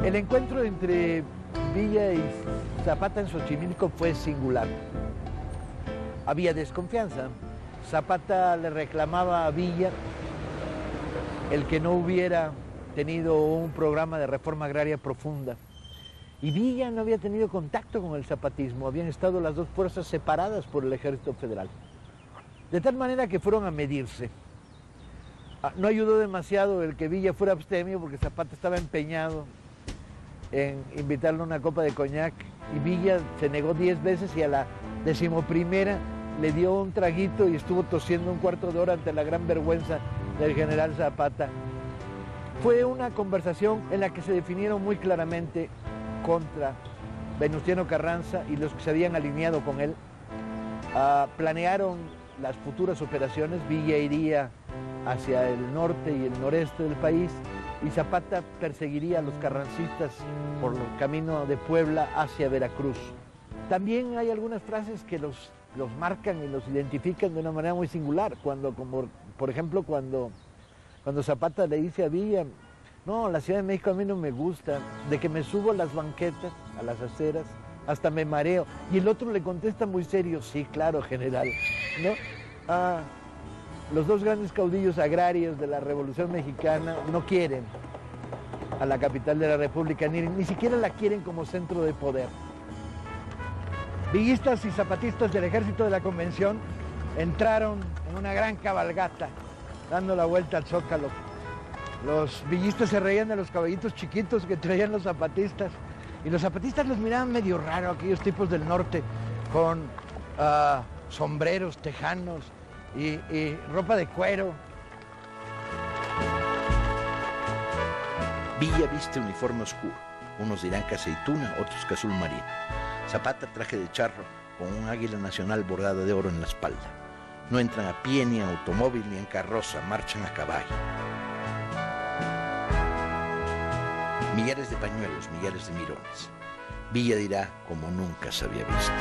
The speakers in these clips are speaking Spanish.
El encuentro entre Villa y Zapata en Xochimilco fue singular. Había desconfianza. Zapata le reclamaba a Villa el que no hubiera tenido un programa de reforma agraria profunda. Y Villa no había tenido contacto con el zapatismo, habían estado las dos fuerzas separadas por el Ejército Federal. De tal manera que fueron a medirse. No ayudó demasiado el que Villa fuera abstemio porque Zapata estaba empeñado en invitarle a una copa de coñac y Villa se negó 10 veces y a la 11ª le dio un traguito y estuvo tosiendo un cuarto de hora ante la gran vergüenza del general Zapata. Fue una conversación en la que se definieron muy claramente contra Venustiano Carranza y los que se habían alineado con él. Planearon las futuras operaciones. Villa iría hacia el norte y el noreste del país y Zapata perseguiría a los carrancistas por el camino de Puebla hacia Veracruz. También hay algunas frases que los marcan y los identifican de una manera muy singular, como por ejemplo cuando Zapata le dice a Villa: no, la Ciudad de México a mí no me gusta, de que me subo a las banquetas, a las aceras, hasta me mareo. Y el otro le contesta muy serio: sí, claro, general, ¿no? Los dos grandes caudillos agrarios de la Revolución Mexicana no quieren a la capital de la República, ni siquiera la quieren como centro de poder. Villistas y zapatistas del Ejército de la Convención entraron en una gran cabalgata, dando la vuelta al Zócalo. Los villistas se reían de los caballitos chiquitos que traían los zapatistas, y los zapatistas los miraban medio raro, aquellos tipos del norte, con sombreros tejanos y ropa de cuero. Villa viste uniforme oscuro, unos dirán que aceituna, otros que azul marino. Zapata traje de charro con un águila nacional bordada de oro en la espalda. No entran a pie, ni en automóvil, ni en carroza, marchan a caballo. Millares de pañuelos, millares de mirones. Villa dirá como nunca se había visto.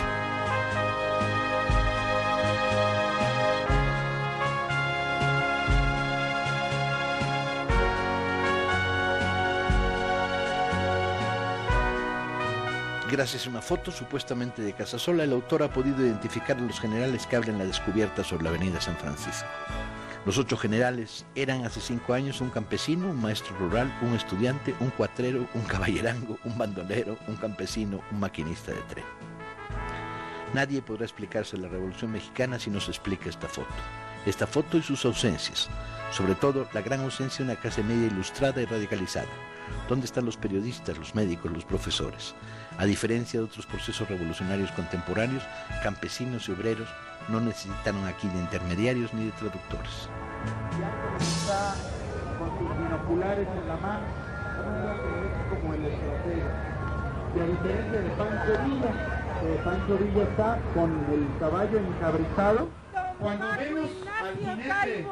Gracias a una foto supuestamente de Casasola, el autor ha podido identificar a los generales que abren la descubierta sobre la avenida San Francisco. Los 8 generales eran hace 5 años un campesino, un maestro rural, un estudiante, un cuatrero, un caballerango, un bandolero, un campesino, un maquinista de tren. Nadie podrá explicarse la Revolución Mexicana si no se explica esta foto. Esta foto y sus ausencias, sobre todo la gran ausencia de una clase media ilustrada y radicalizada. ¿Dónde están los periodistas, los médicos, los profesores? A diferencia de otros procesos revolucionarios contemporáneos, campesinos y obreros no necesitaron aquí de intermediarios ni de traductores. Está con sus binoculares en la mano, como el estratega. Y a diferencia de Pancho Villa está con el caballo encabritado. Cuando vemos al jinete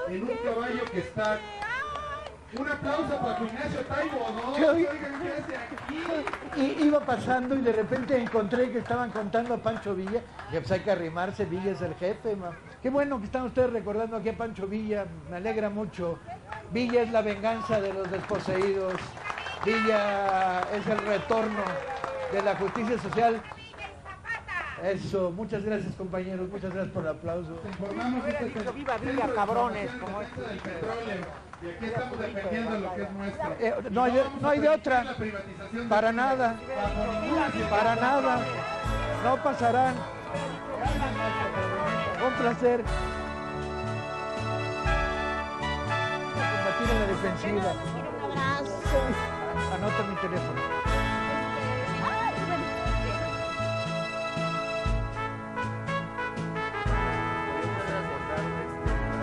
en un caballo que está... Un aplauso para Ignacio Taibo, ¿no? Iba pasando y de repente encontré que estaban contando a Pancho Villa, que pues hay que arrimarse, Villa es el jefe, ma. Qué bueno que están ustedes recordando aquí a Pancho Villa, me alegra mucho. Villa es la venganza de los desposeídos, Villa es el retorno de la justicia social. Eso, muchas gracias compañeros, muchas gracias por el aplauso. Viva Villa, cabrones, como es. Y aquí estamos defendiendo lo que es nuestro. No hay de otra. Para nada. Para nada. No pasarán. Un placer. Combatir en la defensiva. Anota mi teléfono.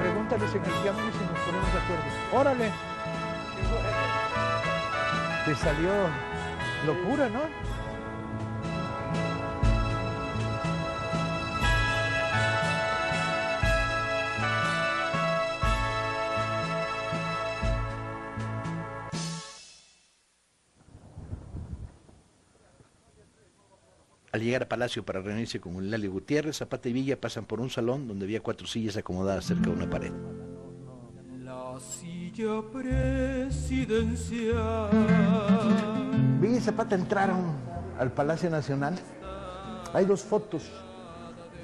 Pregúntales en el piano y si nos ponemos de acuerdo. ¡Órale! Te salió locura, ¿no? Al llegar a Palacio para reunirse con Eulalio Gutiérrez, Zapata y Villa pasan por un salón donde había 4 sillas acomodadas cerca de una pared. La silla Silla presidencial. Villa y Zapata entraron al Palacio Nacional. Hay dos fotos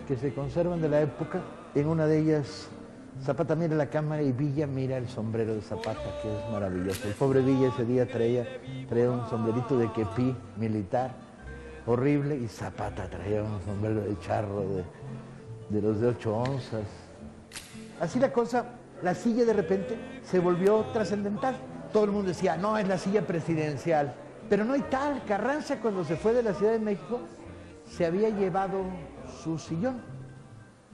que se conservan de la época. En una de ellas, Zapata mira la cámara y Villa mira el sombrero de Zapata, que es maravilloso. El pobre Villa ese día traía un sombrerito de quepí militar, horrible, y Zapata traía un sombrero de charro de los de 8 onzas. Así la cosa, la silla de repente se volvió trascendental. Todo el mundo decía, no, es la silla presidencial. Pero no hay tal. Carranza, cuando se fue de la Ciudad de México, se había llevado su sillón,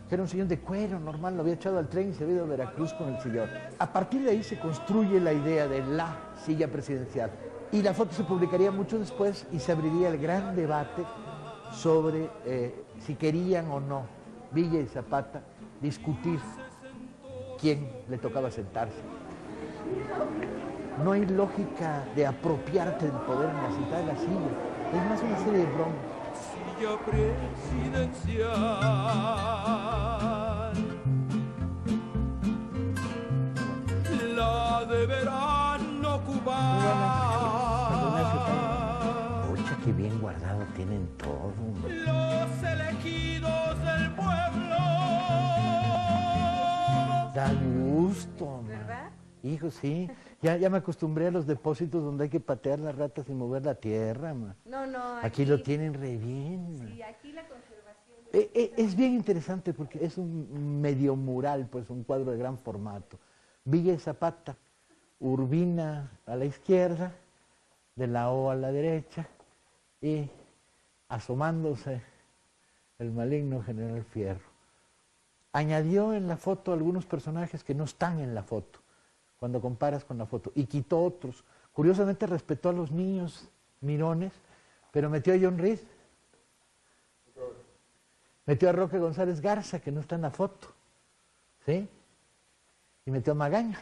que era un sillón de cuero normal, lo había echado al tren y se había ido a Veracruz con el sillón. A partir de ahí se construye la idea de la silla presidencial. Y la foto se publicaría mucho después y se abriría el gran debate sobre si querían o no Villa y Zapata discutir quién le tocaba sentarse. No hay lógica de apropiarte del poder en la sentada de la silla. Es más una serie de bromas. Silla presidencial. La de verano cubana. Oye, qué bien guardado tienen todo. Los elegidos del pueblo. Da gusto, ¿Verdad? Hijo, sí. Ya me acostumbré a los depósitos donde hay que patear las ratas y mover la tierra, ma. No, Aquí lo tienen re bien, ma. Sí, aquí la conservación. Es bien interesante porque es un medio mural, pues un cuadro de gran formato. Villa y Zapata, Urbina a la izquierda, de la O a la derecha, y asomándose el maligno General Fierro. Añadió en la foto algunos personajes que no están en la foto, cuando comparas con la foto, y quitó otros. Curiosamente respetó a los niños mirones, pero metió a John Reed. Metió a Roque González Garza, que no está en la foto, ¿sí? Y metió a Magaña.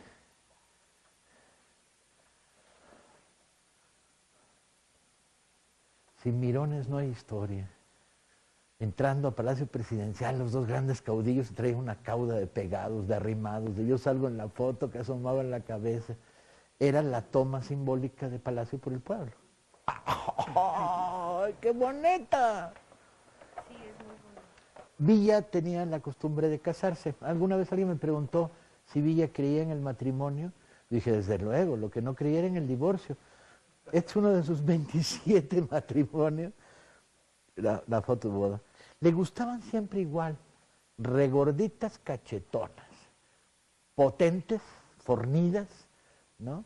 Sin mirones no hay historia. Entrando a Palacio Presidencial, los dos grandes caudillos traían una cauda de pegados, de arrimados, de yo salgo en la foto que asomaba en la cabeza. Era la toma simbólica de Palacio por el Pueblo. ¡Ay, qué bonita! Sí, es muy bonito. Villa tenía la costumbre de casarse. Alguna vez alguien me preguntó si Villa creía en el matrimonio. Dije, desde luego, lo que no creía era en el divorcio. Este es uno de sus 27 matrimonios. La foto de boda. Le gustaban siempre igual, regorditas cachetonas, potentes, fornidas, ¿no?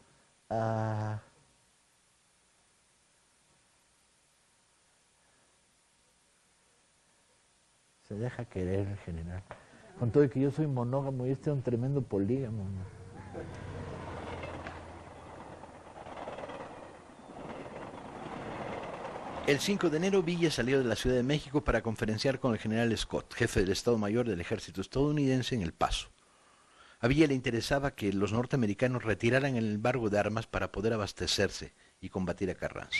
Se deja querer el general. Con todo y que yo soy monógamo y este es un tremendo polígamo, ¿no? El 5 de enero Villa salió de la Ciudad de México para conferenciar con el general Scott, jefe del Estado Mayor del Ejército estadounidense, en El Paso. A Villa le interesaba que los norteamericanos retiraran el embargo de armas para poder abastecerse y combatir a Carranza.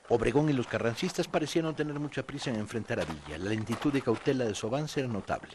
Obregón y los carrancistas parecían no tener mucha prisa en enfrentar a Villa. La lentitud y cautela de su avance era notable.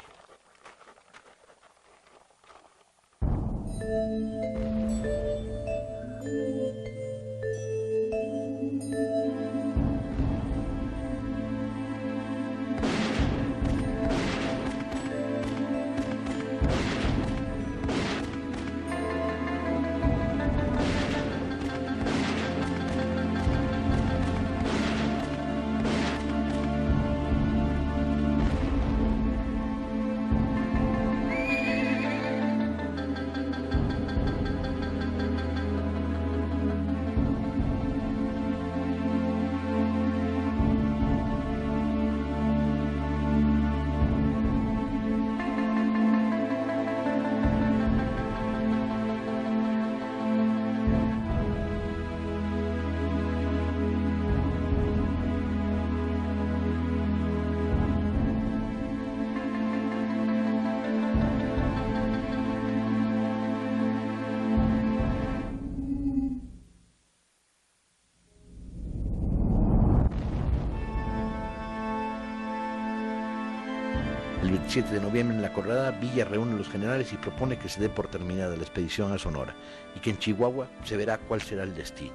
El 27 de noviembre en la Corrada, Villa reúne a los generales y propone que se dé por terminada la expedición a Sonora y que en Chihuahua se verá cuál será el destino.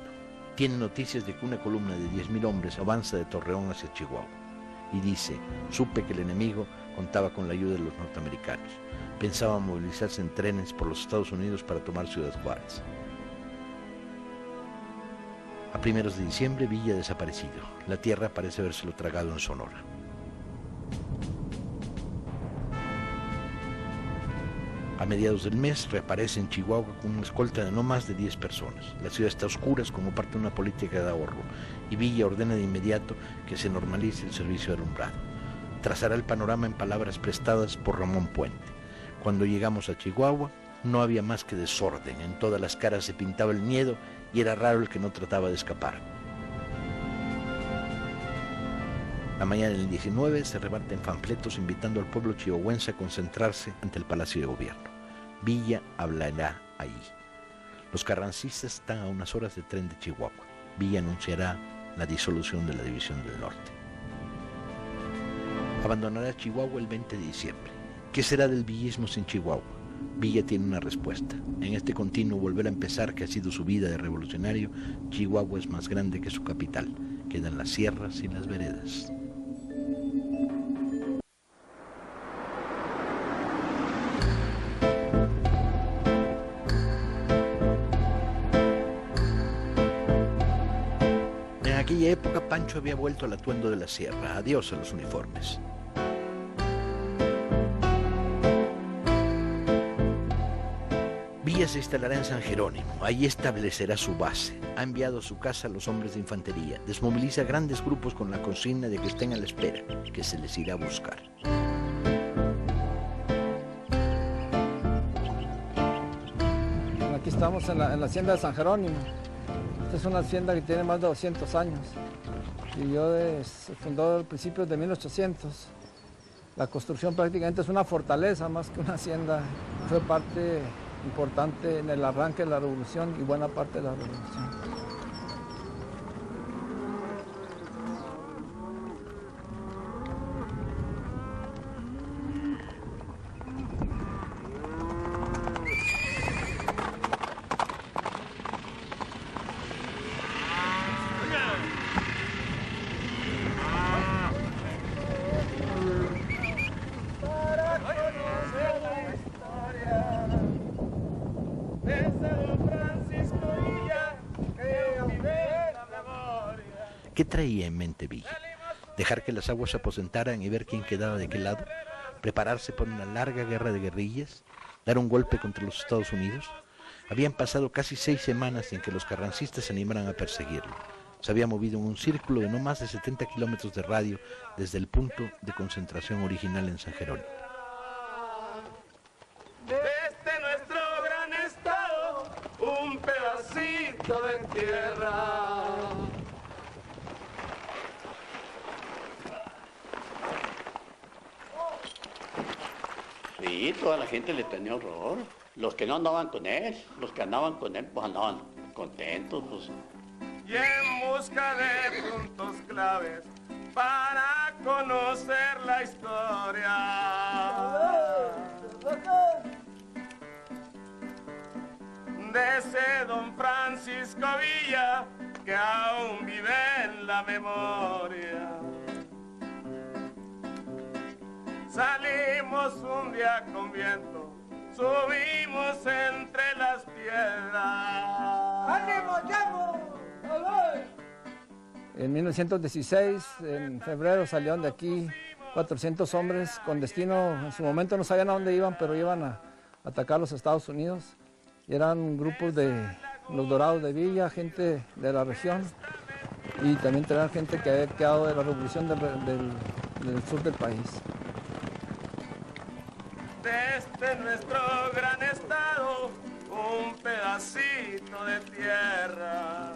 Tiene noticias de que una columna de 10.000 hombres avanza de Torreón hacia Chihuahua y dice: supe que el enemigo contaba con la ayuda de los norteamericanos. Pensaba movilizarse en trenes por los Estados Unidos para tomar Ciudad Juárez. A primeros de diciembre, Villa ha desaparecido. La tierra parece habérselo tragado en Sonora. A mediados del mes reaparece en Chihuahua con una escolta de no más de 10 personas. La ciudad está a oscuras como parte de una política de ahorro y Villa ordena de inmediato que se normalice el servicio de alumbrado. Trazará el panorama en palabras prestadas por Ramón Puente. Cuando llegamos a Chihuahua no había más que desorden. En todas las caras se pintaba el miedo y era raro el que no trataba de escapar. La mañana del 19 se reparten panfletos invitando al pueblo chihuahuense a concentrarse ante el Palacio de Gobierno. Villa hablará allí. Los carrancistas están a unas horas de tren de Chihuahua. Villa anunciará la disolución de la División del Norte. Abandonará Chihuahua el 20 de diciembre. ¿Qué será del villismo sin Chihuahua? Villa tiene una respuesta. En este continuo volver a empezar que ha sido su vida de revolucionario, Chihuahua es más grande que su capital. Quedan las sierras y las veredas. En aquella época Pancho había vuelto al atuendo de la sierra. Adiós a los uniformes. Villa se instalará en San Jerónimo, allí establecerá su base. Ha enviado a su casa a los hombres de infantería, desmoviliza grandes grupos con la consigna de que estén a la espera, que se les irá a buscar. Aquí estamos en la hacienda de San Jerónimo. Esta es una hacienda que tiene más de 200 años. Y se fundó a principios de 1800. La construcción prácticamente es una fortaleza más que una hacienda. Fue parte importante en el arranque de la revolución y buena parte de la revolución. ¿Qué traía en mente Villa? ¿Dejar que las aguas se aposentaran y ver quién quedaba de qué lado? ¿Prepararse para una larga guerra de guerrillas? ¿Dar un golpe contra los Estados Unidos? Habían pasado casi 6 semanas en que los carrancistas se animaran a perseguirlo. Se había movido en un círculo de no más de 70 kilómetros de radio desde el punto de concentración original en San Jerónimo. Desde nuestro gran estado, un pedacito de tierra. Sí, toda la gente le tenía horror. Los que no andaban con él, los que andaban con él, pues andaban contentos, pues. Y en busca de puntos claves para conocer la historia de ese don Francisco Villa que aún vive en la memoria. Salimos un día con viento, subimos entre las piedras. ¡Ánimo, llamo! En 1916, en febrero, salieron de aquí 400 hombres con destino, en su momento no sabían a dónde iban, pero iban a atacar a los Estados Unidos. Y eran grupos de los Dorados de Villa, gente de la región, y también tenían gente que había quedado de la revolución del sur del país. Desde nuestro gran estado, un pedacito de tierra.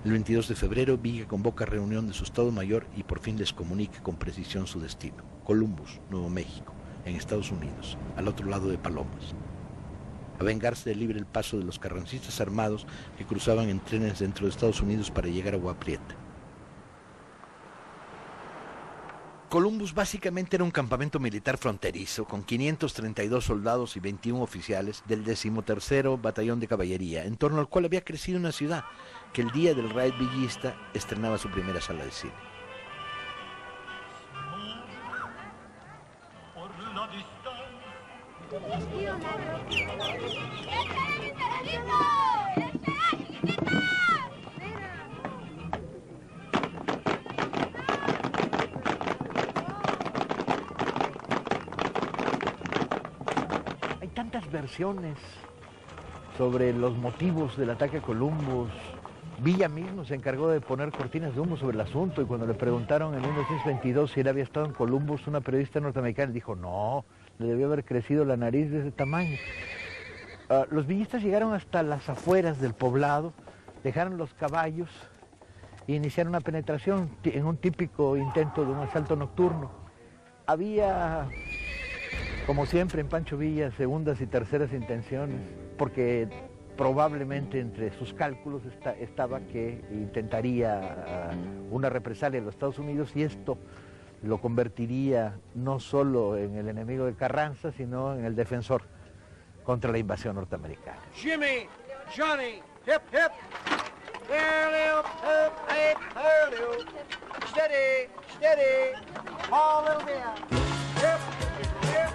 El 22 de febrero, Villa convoca reunión de su Estado Mayor y por fin les comunica con precisión su destino: Columbus, Nuevo México, en Estados Unidos, al otro lado de Palomas. A vengarse de libre el paso de los carrancistas armados que cruzaban en trenes dentro de Estados Unidos para llegar a Agua Prieta. Columbus básicamente era un campamento militar fronterizo con 532 soldados y 21 oficiales del 13º Batallón de Caballería, en torno al cual había crecido una ciudad que el día del raid villista estrenaba su primera sala de cine. Hay tantas versiones sobre los motivos del ataque a Columbus. Villa mismo se encargó de poner cortinas de humo sobre el asunto, y cuando le preguntaron en 1922 si él había estado en Columbus, una periodista norteamericana dijo no, le debió haber crecido la nariz de ese tamaño. Los villistas llegaron hasta las afueras del poblado, dejaron los caballos e iniciaron una penetración en un típico intento de un asalto nocturno. Había, como siempre en Pancho Villa, segundas y terceras intenciones, porque probablemente entre sus cálculos estaba que intentaría una represalia en los Estados Unidos, y esto lo convertiría no solo en el enemigo de Carranza, sino en el defensor contra la invasión norteamericana. Jimmy, Johnny, hip, hip. Hip, hip, hip, steady, steady, all little bit. Hip, hip.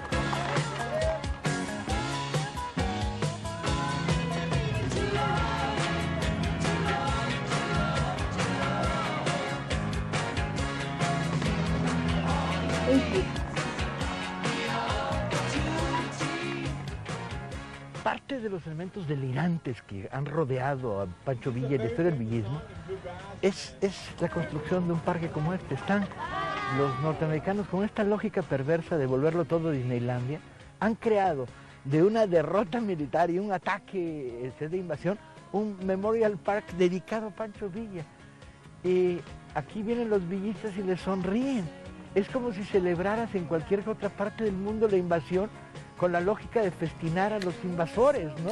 Parte de los elementos delirantes que han rodeado a Pancho Villa y la historia del villismo es la construcción de un parque como este. Están los norteamericanos con esta lógica perversa de volverlo todo Disneylandia. Han creado de una derrota militar y un ataque de invasión un Memorial Park dedicado a Pancho Villa. Y aquí vienen los villistas y les sonríen. Es como si celebraras en cualquier otra parte del mundo la invasión, con la lógica de festinar a los invasores, ¿no?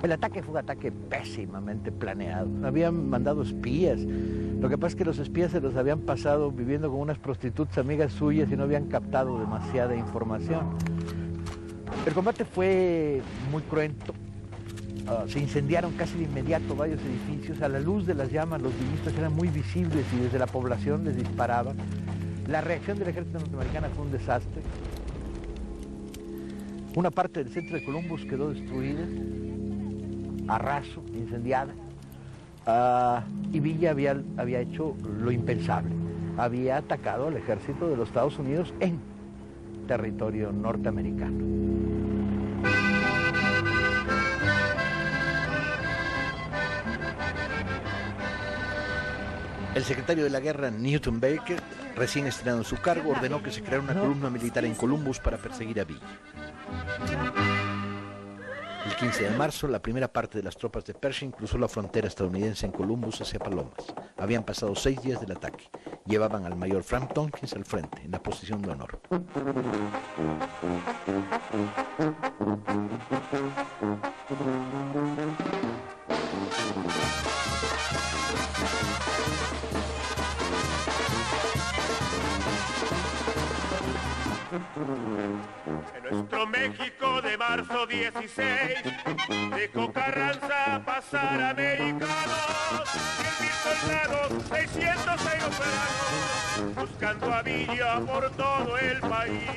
El ataque fue un ataque pésimamente planeado. Habían mandado espías. Lo que pasa es que los espías se los habían pasado viviendo con unas prostitutas amigas suyas y no habían captado demasiada información. El combate fue muy cruento. Se incendiaron casi de inmediato varios edificios. A la luz de las llamas los villistas eran muy visibles y desde la población les disparaban. La reacción del ejército norteamericano fue un desastre. Una parte del centro de Columbus quedó destruida, a raso, incendiada. Y Villa había hecho lo impensable. Había atacado al ejército de los Estados Unidos en territorio norteamericano. El secretario de la guerra, Newton Baker, recién estrenado en su cargo, ordenó que se creara una columna militar en Columbus para perseguir a Villa. El 15 de marzo, la primera parte de las tropas de Pershing cruzó la frontera estadounidense en Columbus hacia Palomas. Habían pasado 6 días del ataque. Llevaban al mayor Frank Tompkins al frente, en la posición de honor. En nuestro México de marzo 16 dejó Carranza pasar americanos, 10.000 soldados, 600 aeroplanos, buscando a Villa por todo el país.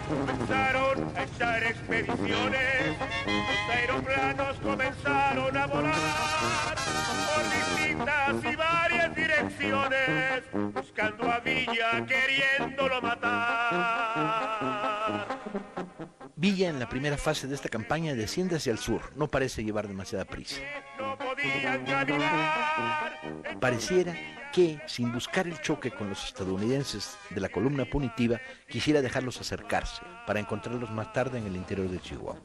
Comenzaron a echar expediciones, los aeroplanos comenzaron a volar por distintas y varias direcciones, buscando a Villa, queriéndolo matar. Villa, en la primera fase de esta campaña, desciende hacia el sur. No parece llevar demasiada prisa. No no podían caminar. Pareciera que, sin buscar el choque con los estadounidenses de la columna punitiva, quisiera dejarlos acercarse para encontrarlos más tarde en el interior de Chihuahua.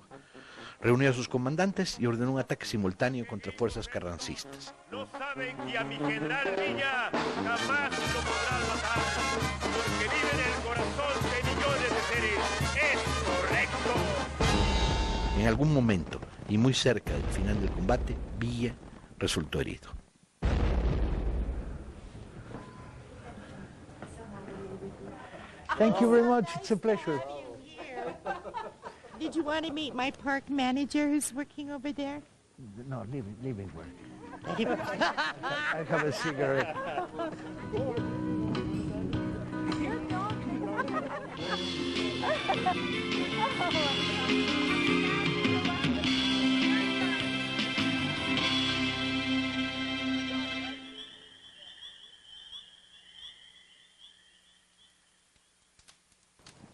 Reunió a sus comandantes y ordenó un ataque simultáneo contra fuerzas carrancistas. No saben que a mi general Villa jamás lo podrán matar, porque vive en el corazón de millones de seres. ¡Es correcto! En algún momento, y muy cerca del final del combate, Villa resultó herido. Thank you very much. It's a pleasure. Did you want to meet my park manager who's working over there? No, leave it work. I have a cigarette.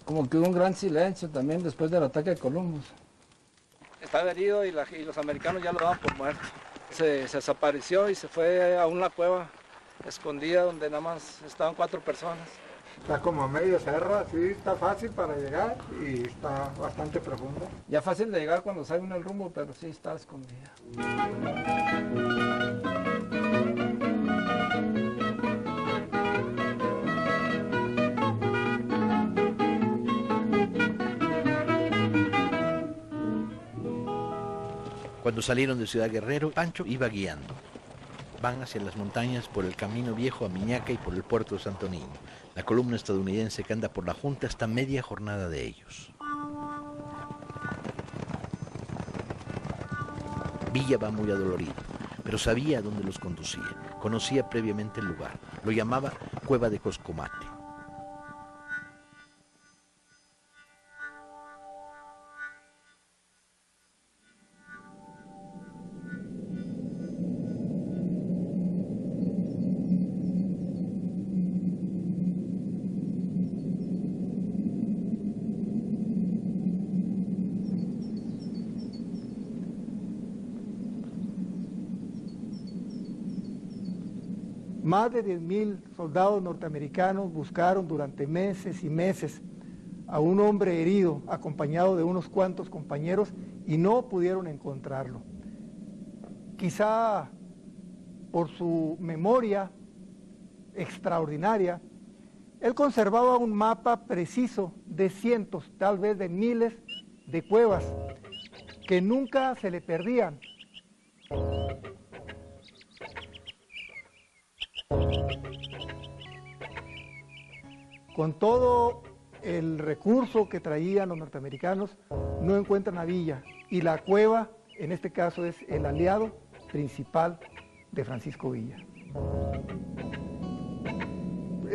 Como que hubo un gran silencio también después del ataque de Columbus. Estaba herido y los americanos ya lo daban por muerto. Se desapareció y se fue a una cueva escondida donde nada más estaban 4 personas. Está como a medio cerro, así está fácil para llegar y está bastante profundo. Ya fácil de llegar cuando sale uno el rumbo, pero sí está escondida. Cuando salieron de Ciudad Guerrero, Pancho iba guiando. Van hacia las montañas por el camino viejo a Miñaca y por el puerto de Santo Niño. La columna estadounidense que anda por la Junta está media jornada de ellos. Villa va muy adolorido, pero sabía a dónde los conducía. Conocía previamente el lugar. Lo llamaba Cueva de Coscomate. Más de 10,000 soldados norteamericanos buscaron durante meses y meses a un hombre herido, acompañado de unos cuantos compañeros, y no pudieron encontrarlo. Quizá por su memoria extraordinaria, él conservaba un mapa preciso de cientos, tal vez de miles de cuevas, que nunca se le perdían. Con todo el recurso que traían los norteamericanos, no encuentran a Villa, y la cueva, en este caso, es el aliado principal de Francisco Villa.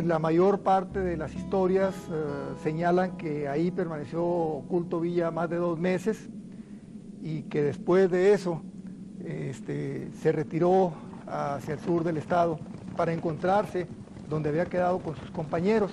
La mayor parte de las historias señalan que ahí permaneció oculto Villa más de 2 meses y que después de eso se retiró hacia el sur del estado para encontrarse donde había quedado con sus compañeros.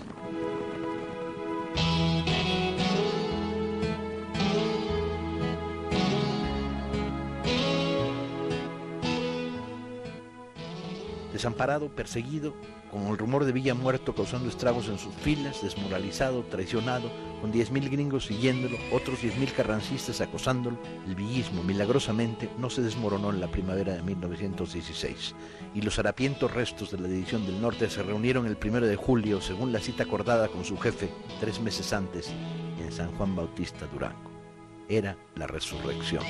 Desamparado, perseguido, con el rumor de Villa muerto causando estragos en sus filas, desmoralizado, traicionado, con 10,000 gringos siguiéndolo, otros 10,000 carrancistas acosándolo, el villismo milagrosamente no se desmoronó en la primavera de 1916 y los harapientos restos de la División del Norte se reunieron el 1 de julio, según la cita acordada con su jefe 3 meses antes, en San Juan Bautista, Durango. Era la resurrección.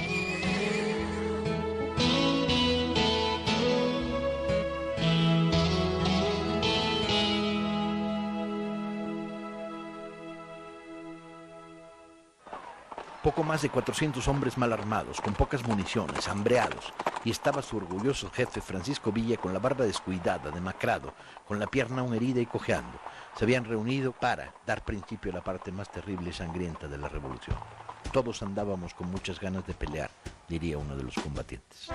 Poco más de 400 hombres mal armados, con pocas municiones, hambreados, y estaba su orgulloso jefe Francisco Villa con la barba descuidada, demacrado, con la pierna aún herida y cojeando. Se habían reunido para dar principio a la parte más terrible y sangrienta de la revolución. Todos andábamos con muchas ganas de pelear, diría uno de los combatientes.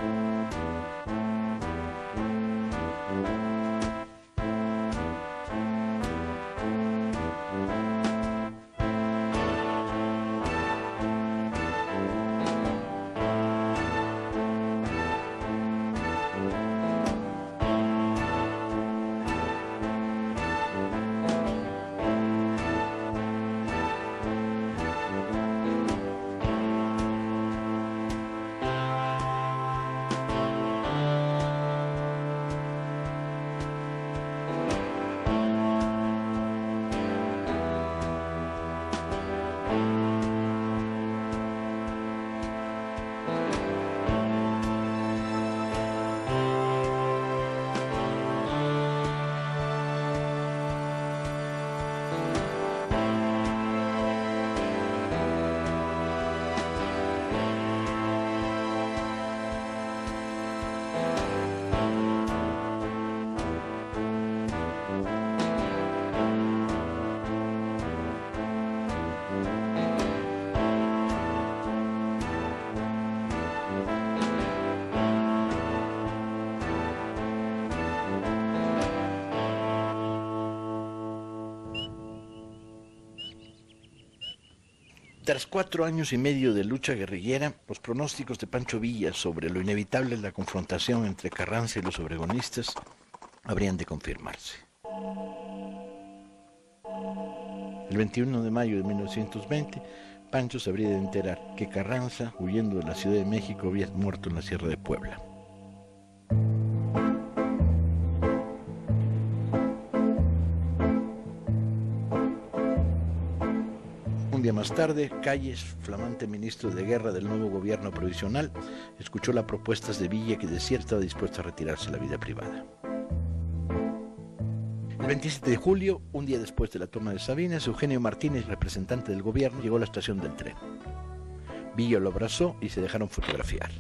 Tras 4 años y medio de lucha guerrillera, los pronósticos de Pancho Villa sobre lo inevitable de la confrontación entre Carranza y los obregonistas habrían de confirmarse. El 21 de mayo de 1920, Pancho se habría de enterar que Carranza, huyendo de la Ciudad de México, había muerto en la Sierra de Puebla. Un día más tarde, Calles, flamante ministro de guerra del nuevo gobierno provisional, escuchó las propuestas de Villa, que decía estaba dispuesto a retirarse a la vida privada. El 27 de julio, un día después de la toma de Sabinas, Eugenio Martínez, representante del gobierno, llegó a la estación del tren. Villa lo abrazó y se dejaron fotografiar.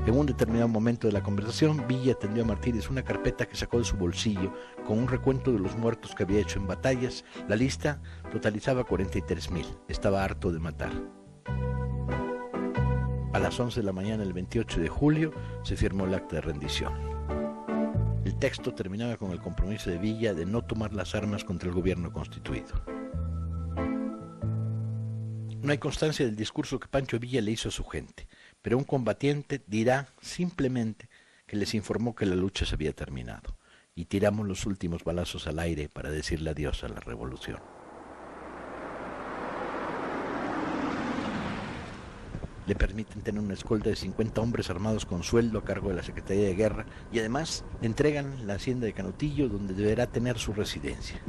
En un determinado momento de la conversación, Villa tendió a Martínez una carpeta que sacó de su bolsillo con un recuento de los muertos que había hecho en batallas. La lista totalizaba 43.000. Estaba harto de matar. A las 11 de la mañana del 28 de julio se firmó el acta de rendición. El texto terminaba con el compromiso de Villa de no tomar las armas contra el gobierno constituido. No hay constancia del discurso que Pancho Villa le hizo a su gente, pero un combatiente dirá simplemente que les informó que la lucha se había terminado y tiramos los últimos balazos al aire para decirle adiós a la revolución. Le permiten tener una escolta de 50 hombres armados con sueldo a cargo de la Secretaría de Guerra y además le entregan la hacienda de Canutillo, donde deberá tener su residencia.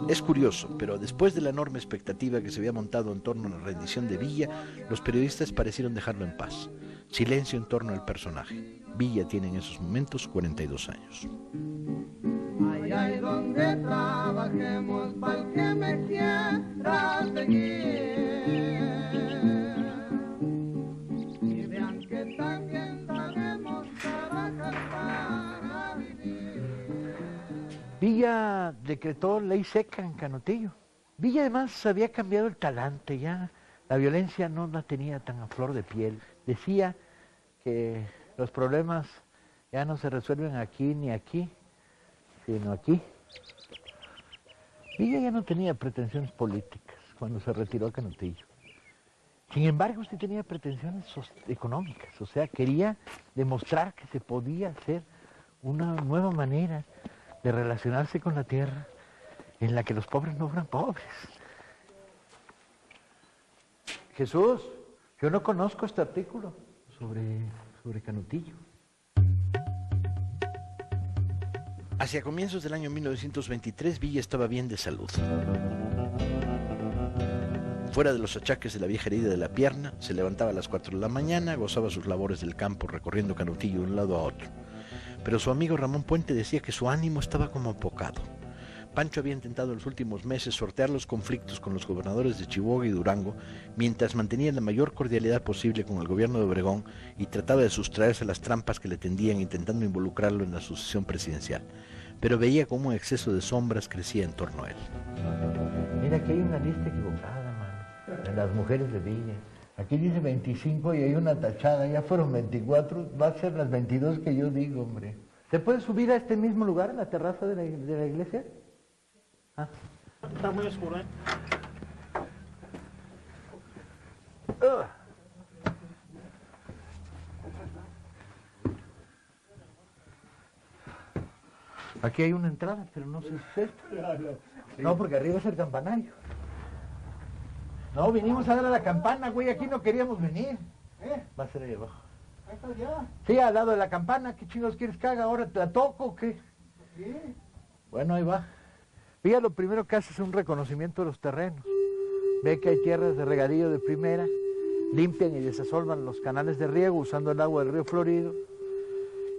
Es curioso, pero después de la enorme expectativa que se había montado en torno a la rendición de Villa, los periodistas parecieron dejarlo en paz. Silencio en torno al personaje. Villa tiene en esos momentos 42 años. Allá y donde trabajemos, pa'l que me quiera seguir. Y vean que también sabemos trabajar para vivir. Villa decretó ley seca en Canutillo. Villa además había cambiado el talante, ya la violencia no la tenía tan a flor de piel. Decía que los problemas ya no se resuelven aquí ni aquí, sino aquí. Villa ya no tenía pretensiones políticas cuando se retiró a Canutillo. Sin embargo, sí tenía pretensiones económicas, o sea, quería demostrar que se podía hacer una nueva manera de relacionarse con la tierra en la que los pobres no fueran pobres. Jesús, yo no conozco este artículo sobre Canutillo. Hacia comienzos del año 1923, Villa estaba bien de salud. Fuera de los achaques de la vieja herida de la pierna, se levantaba a las 4 de la mañana, gozaba sus labores del campo recorriendo Canutillo de un lado a otro. Pero su amigo Ramón Puente decía que su ánimo estaba como apocado. Pancho había intentado en los últimos meses sortear los conflictos con los gobernadores de Chihuahua y Durango, mientras mantenía la mayor cordialidad posible con el gobierno de Obregón y trataba de sustraerse a las trampas que le tendían intentando involucrarlo en la sucesión presidencial. Pero veía cómo un exceso de sombras crecía en torno a él. Mira, aquí hay una lista equivocada, mano, de las mujeres de Villa. Aquí dice 25 y hay una tachada, ya fueron 24, va a ser las 22 que yo digo, hombre. ¿Se puede subir a este mismo lugar, en la terraza de la iglesia? Ah. Está muy oscuro, ¿eh? Aquí hay una entrada, pero no sé si es esta. No, porque arriba es el campanario. No, vinimos a dar a la campana, güey, aquí no queríamos venir. Va a ser ahí abajo. Ahí está ya. Sí, al lado de la campana, ¿qué chingos quieres que haga? ¿Ahora te la toco o qué? Sí. Bueno, ahí va. Villa lo primero que hace es un reconocimiento de los terrenos. Ve que hay tierras de regadío de primera, limpian y desasolvan los canales de riego usando el agua del río Florido.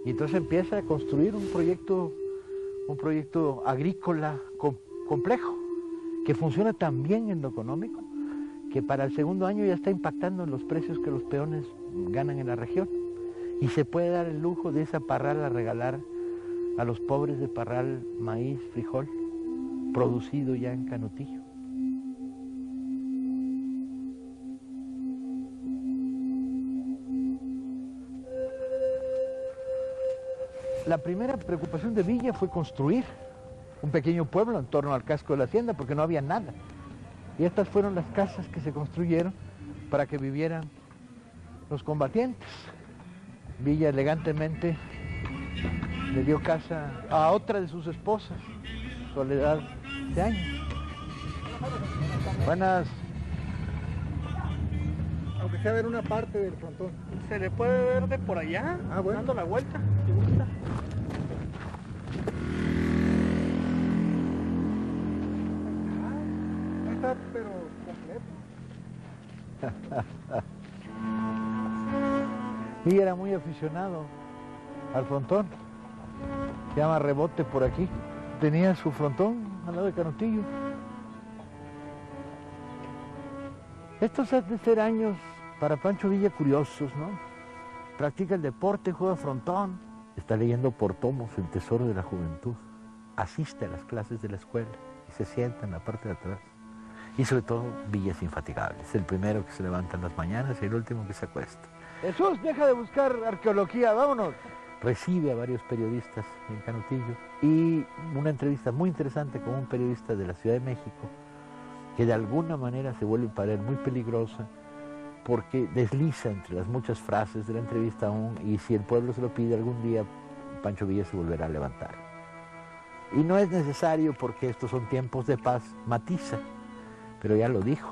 Y entonces empieza a construir un proyecto agrícola complejo, que funciona tan bien en lo económico, que para el segundo año ya está impactando en los precios que los peones ganan en la región. Y se puede dar el lujo de esa parral a regalar a los pobres de Parral maíz, frijol, producido ya en Canutillo. La primera preocupación de Villa fue construir un pequeño pueblo en torno al casco de la hacienda, porque no había nada. Y estas fueron las casas que se construyeron para que vivieran los combatientes. Villa elegantemente le dio casa a otra de sus esposas, Soledad de Años. Buenas. Aunque sea ver una parte del frontón. Se le puede ver de por allá, bueno. dando la vuelta, si gusta. No está, pero completo. Villa era muy aficionado al frontón. Se llama Rebote por aquí. Tenía su frontón al lado de Canutillo. Estos han de ser años para Pancho Villa curiosos, ¿no? Practica el deporte, juega frontón. Está leyendo por tomos El Tesoro de la Juventud. Asiste a las clases de la escuela y se sienta en la parte de atrás. Y sobre todo, Villa es infatigable. Es el primero que se levanta en las mañanas y el último que se acuesta. Jesús, deja de buscar arqueología, vámonos. Recibe a varios periodistas en Canutillo y una entrevista muy interesante con un periodista de la Ciudad de México que de alguna manera se vuelve para él muy peligrosa porque desliza entre las muchas frases de la entrevista aún, y si el pueblo se lo pide algún día, Pancho Villa se volverá a levantar. Y no es necesario, porque estos son tiempos de paz, matiza, pero ya lo dijo.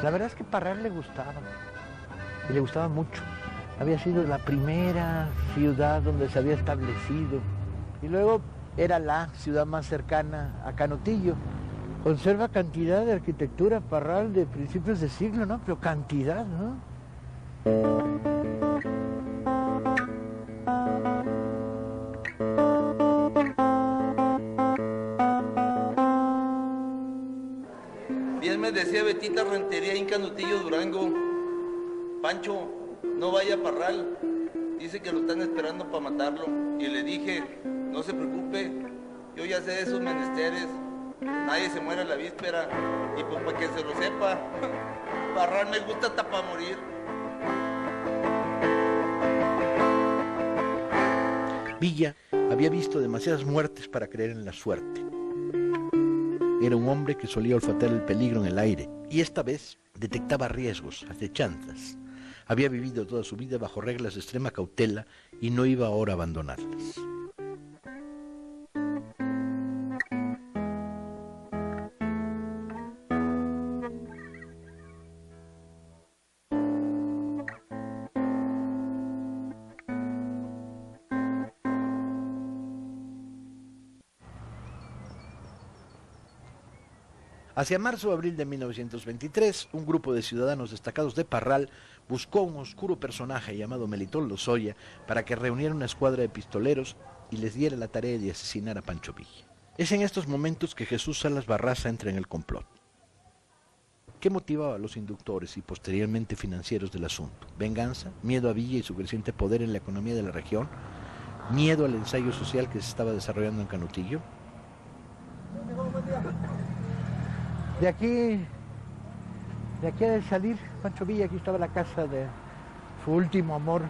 La verdad es que Parral le gustaba, y le gustaba mucho. Había sido la primera ciudad donde se había establecido, y luego era la ciudad más cercana a Canutillo. Conserva cantidad de arquitectura Parral de principios de siglo, ¿no? Pero cantidad, ¿no? Bien me decía Betita Rentería en Canutillo, Durango: Pancho, no vaya a Parral, dice que lo están esperando para matarlo. Y le dije: no se preocupe, yo ya sé de sus menesteres, nadie se muere a la víspera. Y pues para que se lo sepa, Parral me gusta hasta para morir. Villa había visto demasiadas muertes para creer en la suerte. Era un hombre que solía olfatear el peligro en el aire, y esta vez detectaba riesgos, acechanzas. Había vivido toda su vida bajo reglas de extrema cautela y no iba ahora a abandonarlas. Hacia marzo o abril de 1923, un grupo de ciudadanos destacados de Parral buscó a un oscuro personaje llamado Melitón Lozoya para que reuniera una escuadra de pistoleros y les diera la tarea de asesinar a Pancho Villa. Es en estos momentos que Jesús Salas Barraza entra en el complot. ¿Qué motivaba a los inductores y posteriormente financieros del asunto? ¿Venganza? ¿Miedo a Villa y su creciente poder en la economía de la región? ¿Miedo al ensayo social que se estaba desarrollando en Canutillo? De aquí al salir Pancho Villa, aquí estaba la casa de su último amor,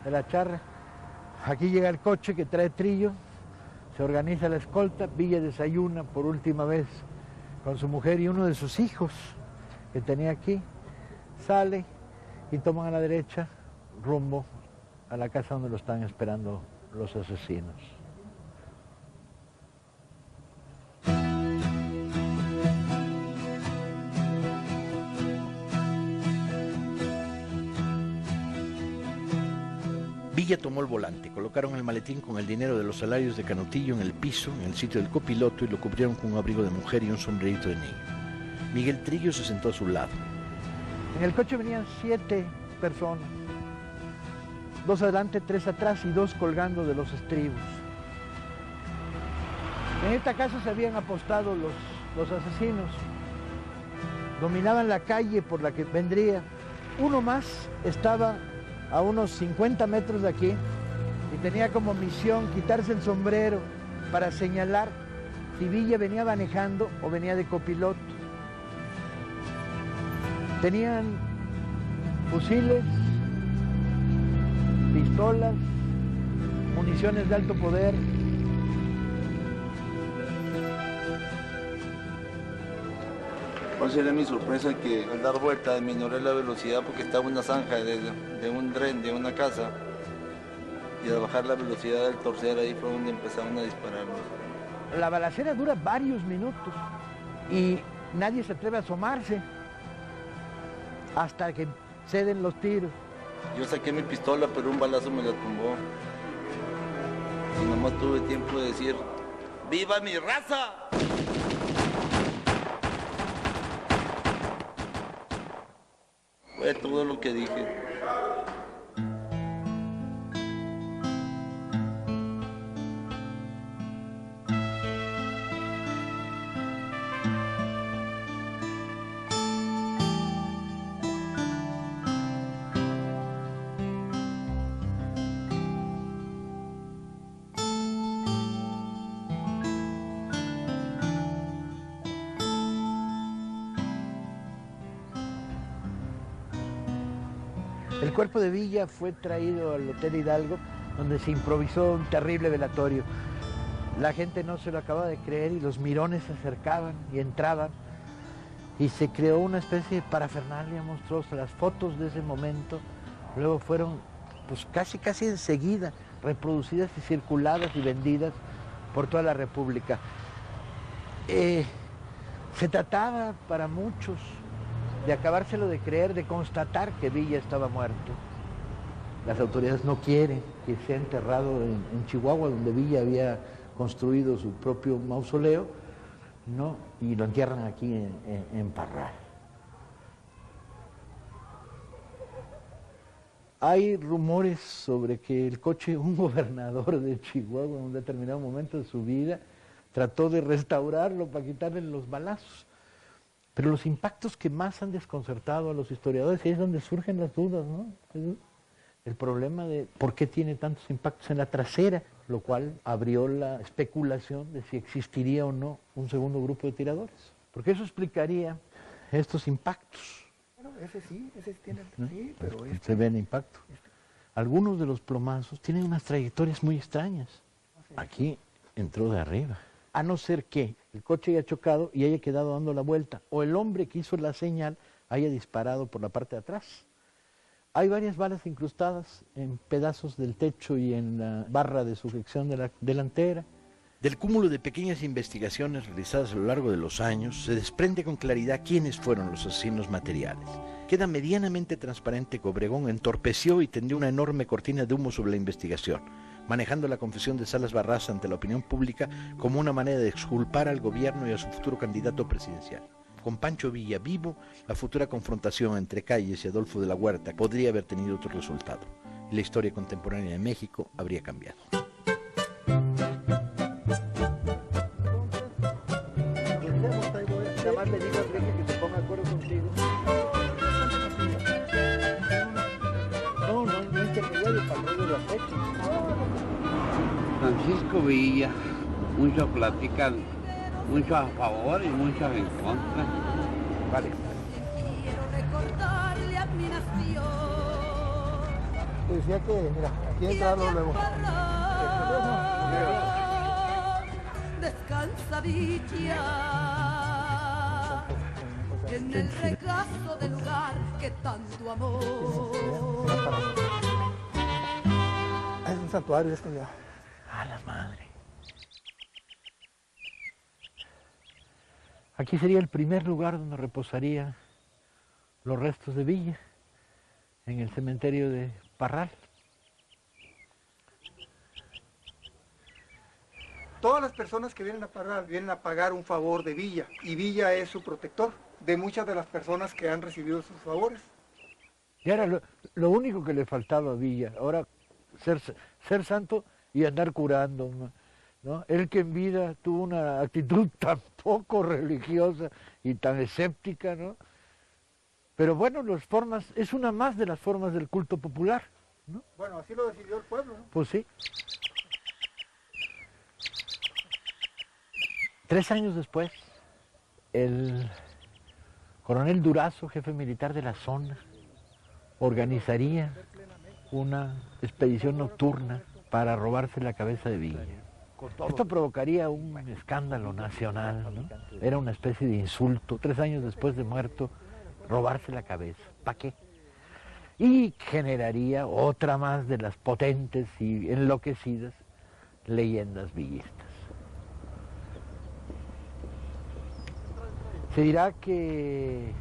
de la Charra. Aquí llega el coche que trae trillo, se organiza la escolta, Villa desayuna por última vez con su mujer y uno de sus hijos que tenía aquí, sale y toman a la derecha rumbo a la casa donde lo están esperando los asesinos. Villa tomó el volante, colocaron el maletín con el dinero de los salarios de Canutillo en el piso, en el sitio del copiloto, y lo cubrieron con un abrigo de mujer y un sombrerito de niño. Miguel Trillo se sentó a su lado. En el coche venían 7 personas, 2 adelante, 3 atrás y 2 colgando de los estribos. En esta casa se habían apostado los asesinos. Dominaban la calle por la que vendría. Uno más estaba a unos 50 metros de aquí y tenía como misión quitarse el sombrero para señalar si Villa venía manejando o venía de copiloto. Tenían fusiles, pistolas, municiones de alto poder. ¿Cuál sería mi sorpresa? Que al dar vuelta disminuiré la velocidad porque estaba en una zanja de un tren, de una casa, y al bajar la velocidad del torcer ahí fue donde empezaron a dispararnos. La balacera dura varios minutos y nadie se atreve a asomarse hasta que ceden los tiros. Yo saqué mi pistola, pero un balazo me la tumbó. Y nomás tuve tiempo de decir, ¡viva mi raza! Fue todo lo que dije. El cuerpo de Villa fue traído al Hotel Hidalgo, donde se improvisó un terrible velatorio. La gente no se lo acababa de creer y los mirones se acercaban y entraban y se creó una especie de parafernalia monstruosa. Las fotos de ese momento luego fueron pues casi enseguida reproducidas y circuladas y vendidas por toda la República. Se trataba para muchos de acabárselo de creer, de constatar que Villa estaba muerto. Las autoridades no quieren que sea enterrado en Chihuahua, donde Villa había construido su propio mausoleo, ¿no? Y lo entierran aquí en Parral. Hay rumores sobre que el coche, un gobernador de Chihuahua en un determinado momento de su vida, trató de restaurarlo para quitarle los balazos. Pero los impactos que más han desconcertado a los historiadores, y es donde surgen las dudas, ¿no? El problema de por qué tiene tantos impactos en la trasera, lo cual abrió la especulación de si existiría o no un segundo grupo de tiradores. Porque eso explicaría estos impactos. Bueno, ese sí tiene, ¿no? sí, pero Se ven impacto. Algunos de los plomazos tienen unas trayectorias muy extrañas. Aquí entró de arriba. A no ser que el coche haya chocado y haya quedado dando la vuelta, o el hombre que hizo la señal haya disparado por la parte de atrás. Hay varias balas incrustadas en pedazos del techo y en la barra de sujeción de la delantera. Del cúmulo de pequeñas investigaciones realizadas a lo largo de los años, se desprende con claridad quiénes fueron los asesinos materiales. Queda medianamente transparente que Obregón entorpeció y tendió una enorme cortina de humo sobre la investigación, manejando la confesión de Salas Barraza ante la opinión pública como una manera de exculpar al gobierno y a su futuro candidato presidencial. Con Pancho Villa vivo, la futura confrontación entre Calles y Adolfo de la Huerta podría haber tenido otro resultado, y la historia contemporánea de México habría cambiado. Nada más le digo a Enrique que se ponga de acuerdo contigo. No intermediario para medio de la fecha. Francisco Villa, muchos platican, muchos a favor y muchos en contra. Vale. Te decía que, mira, aquí entraron luego. Descansa Villa en el regazo del lugar que tanto amó. Es un santuario esto ya. A la madre. Aquí sería el primer lugar donde reposaría los restos de Villa, en el cementerio de Parral. Todas las personas que vienen a Parral vienen a pagar un favor de Villa, y Villa es su protector de muchas de las personas que han recibido sus favores. Y ahora lo único que le faltaba a Villa, ahora ser santo y andar curando, ¿no? Él que en vida tuvo una actitud tan poco religiosa y tan escéptica, ¿no? Pero bueno, las formas, es una más de las formas del culto popular, ¿no? Bueno, así lo decidió el pueblo, ¿no? Pues sí. 3 años después, el coronel Durazo, jefe militar de la zona, organizaría una expedición nocturna para robarse la cabeza de Villa. Esto provocaría un escándalo nacional, ¿no? Era una especie de insulto, 3 años después de muerto, robarse la cabeza. ¿Para qué? Y generaría otra más de las potentes y enloquecidas leyendas villistas. Se dirá que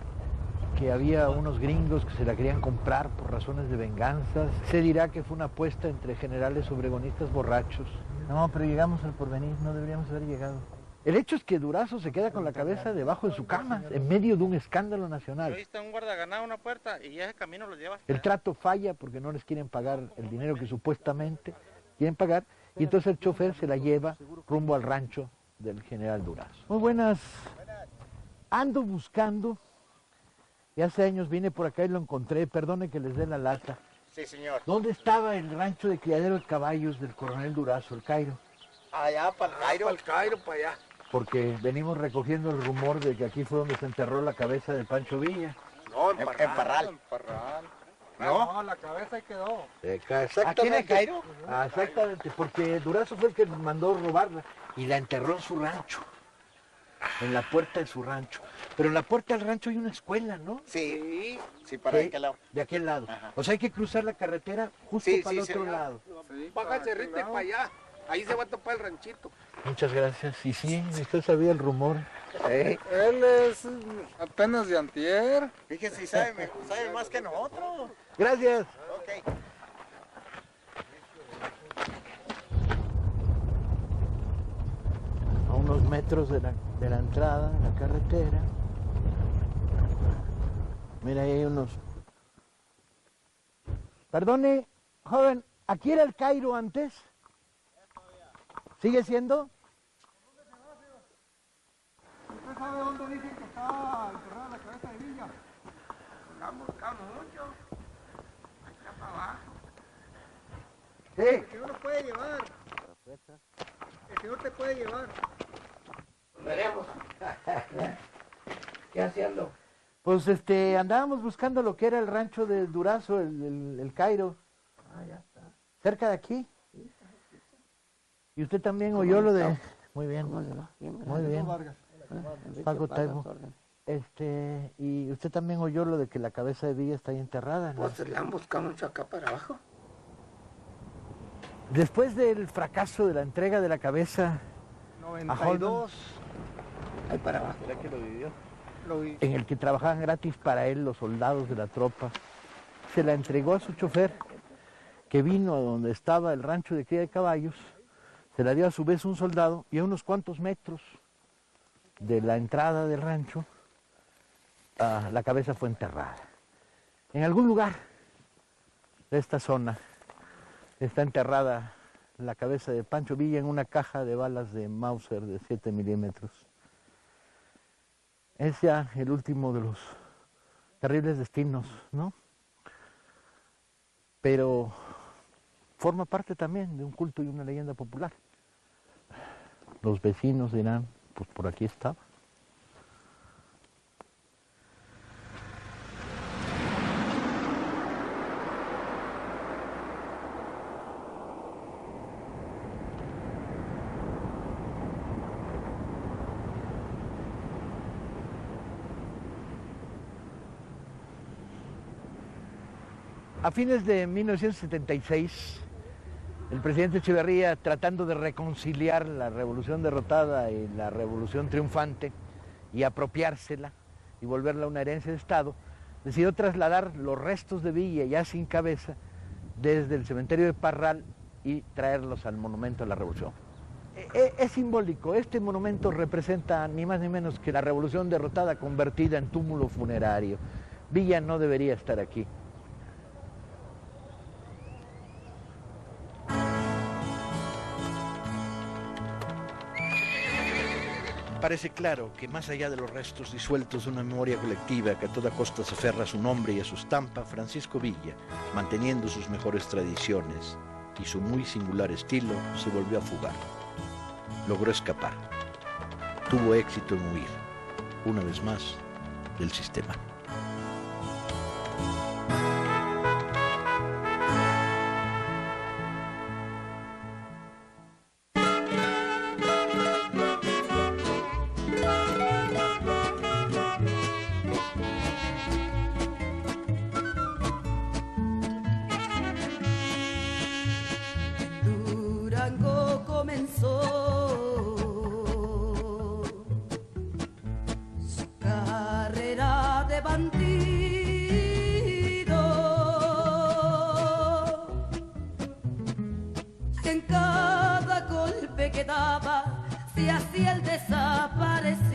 había unos gringos que se la querían comprar por razones de venganza. Se dirá que fue una apuesta entre generales obregonistas borrachos. No, pero llegamos al porvenir, no deberíamos haber llegado. El hecho es que Durazo se queda con la cabeza debajo de su cama, en medio de un escándalo nacional. Ahí está un guardaganado, una puerta, y ese camino lo lleva hasta... El trato falla porque no les quieren pagar el dinero que supuestamente quieren pagar, y entonces el chofer se la lleva rumbo al rancho del general Durazo. Muy buenas. Ando buscando, y hace años vine por acá y lo encontré, perdone que les dé la lata. Sí, señor. ¿Dónde estaba el rancho de criadero de caballos del coronel Durazo, el Cairo? Allá, para el Cairo. Para el Cairo, para allá. Porque venimos recogiendo el rumor de que aquí fue donde se enterró la cabeza de Pancho Villa. No, en Parral. En Parral. No, la cabeza ahí quedó. ¿Aquí en el Cairo? Ah, exactamente, porque Durazo fue el que mandó robarla y la enterró en su rancho. En la puerta de su rancho. Pero en la puerta del rancho hay una escuela, ¿no? Sí, para aquel lado. De aquel lado. Ajá. O sea, hay que cruzar la carretera justo para el otro lado. Sí, baja el cerrito y para allá. Ahí se va a topar el ranchito. Muchas gracias. Y sí, usted sabía el rumor. Él es apenas de antier. Fíjese, sabe más que nosotros. Gracias. Ok. A unos metros de la entrada, de la carretera. Mira, ahí hay unos... Perdone, joven, ¿aquí era el Cairo antes? ¿Sigue siendo? ¿Usted sabe dónde dicen que está enterrada la cabeza de Villa? La han buscado mucho. Acá para abajo. Sí. El señor lo puede llevar. El señor te puede llevar. Veremos. ¿Qué haciendo? Pues andábamos buscando lo que era el rancho de Durazo, el Cairo. Ah, ya está. ¿Cerca de aquí? ¿Y usted también oyó lo de...? Muy bien. Muy bien. Paco Taibo. ¿Y usted también oyó lo de que la cabeza de Villa está ahí enterrada, ¿no? Pues la han buscado mucho acá para abajo. Después del fracaso de la entrega de la cabeza 92. Ahí para abajo. ¿Será que lo vivió? en el que trabajaban gratis para él los soldados de la tropa, se la entregó a su chofer, que vino a donde estaba el rancho de cría de caballos, se la dio a su vez un soldado, y a unos cuantos metros de la entrada del rancho, la cabeza fue enterrada. En algún lugar de esta zona está enterrada la cabeza de Pancho Villa en una caja de balas de Mauser de 7 milímetros. Es ya el último de los terribles destinos, ¿no? Pero forma parte también de un culto y una leyenda popular. Los vecinos dirán, pues por aquí estaba. A fines de 1976, el presidente Echeverría, tratando de reconciliar la revolución derrotada y la revolución triunfante y apropiársela y volverla una herencia de Estado, decidió trasladar los restos de Villa ya sin cabeza desde el cementerio de Parral y traerlos al monumento a la revolución. Es simbólico. Este monumento representa ni más ni menos que la revolución derrotada convertida en túmulo funerario. Villa no debería estar aquí. Parece claro que más allá de los restos disueltos de una memoria colectiva que a toda costa se aferra a su nombre y a su estampa, Francisco Villa, manteniendo sus mejores tradiciones y su muy singular estilo, se volvió a fugar. Logró escapar. Tuvo éxito en huir, una vez más, del sistema. Durango comenzó su carrera de bandido. En cada golpe que daba se hacía el desaparecido.